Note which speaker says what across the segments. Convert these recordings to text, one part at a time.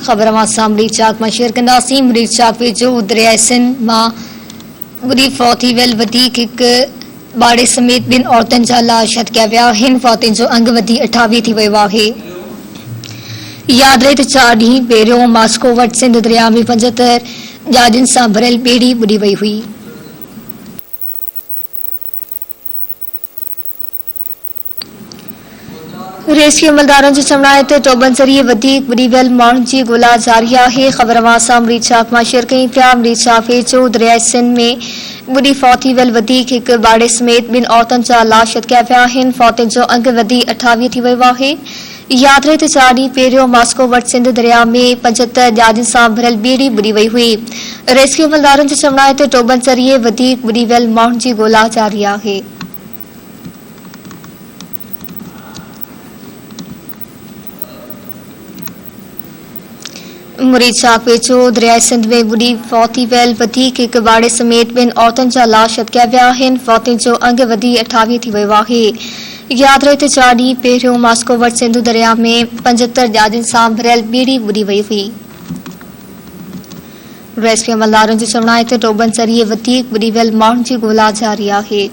Speaker 1: ख़बर मां मरीज चाक मां शेयर कंदासीं। मरीज चाक वेझो दरिया सिंध मां वॾी फौत थी वियल वधीक हिकु ॿाड़े समेत ॿिनि औरतुनि जा लाश हथिया विया आहिनि। फौतुनि जो अंग वधी 28 थी वियो आहे। यादि रहे त 4 ॾींहं पहिरियों मास्को वटि सिंध दरिया में 75 ॼाॼुनि सां भरियल ॿेड़ी ॿुॾी वई हुई। रेस्क्यू अमलदारनि जो चवणु आहे त टोबनि ज़रिए वधीक ॿुॾी वियल माण्हुनि जी ॻोल्हा जारी आहे। ख़बर मां मरीज चाक मां शेयर कई पिया। मरीज चाक वेझो दरिया सिंध में ॿुॾी फौत थी वियल वधीक हिकु ॿाड़े समेत ॿिनि औरतुनि जा लाश हथिया विया आहिनि। फौतुनि जो अंग वधी 28 थी वियो आहे। यादि रहे त 4 ॾींहं पहिरियों मास्को वटि सिंध दरिया में 75 ॼाॼुनि सां भरियल ॿेड़ी ॿुॾी वई हुई। रेस्क्यू अमलदारनि जो चवणु आहे त टोबनि ज़रिए वधीक ॿुॾी वियल माण्हुनि जी ॻोल्हा जारी आहे। मरीज चाक वेझो दरिया सिंध में ॿुॾी फौत थी वियल वधीक हिकु ॿाड़े समेत ॿिनि औरतुनि जा लाश हथिया विया आहिनि। फौतुनि जो अंग वधी 28 थी वियो आहे। यादि रहे त 4 ॾींहं पहिरियों मास्को वटि सिंधु दरिया में 75 ॼाॼुनि सां भरियल ॿेड़ी ॿुॾी वई हुई। रेस्क्यू अमलदारनि जो चवणु आहे त टोबनि ज़रिए वधीक ॿुॾी वियल माण्हुनि जी ॻोल्हा जारी आहे।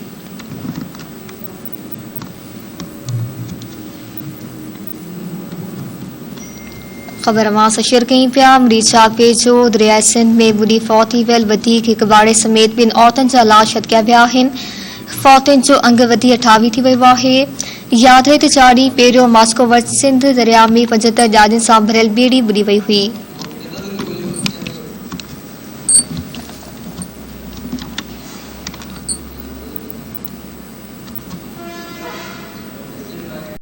Speaker 1: ख़बर मां शेयर कई पिया। मरीज चाक वेझो दरिया सिंध में ॿुॾी फौत थी वियल वधीक हिकु ॿाड़े समेत ॿिनि औरतुनि जा लाश हथिया विया आहिनि। फौतुनि जो अंग वधी 28 थी वियो आहे। यादि रहे त 4 ॾींहं पहिरियों मास्को वटि सिंध दरिया में 75 ॼाॼुनि सां भरियल ॿेड़ी ॿुॾी वई हुई।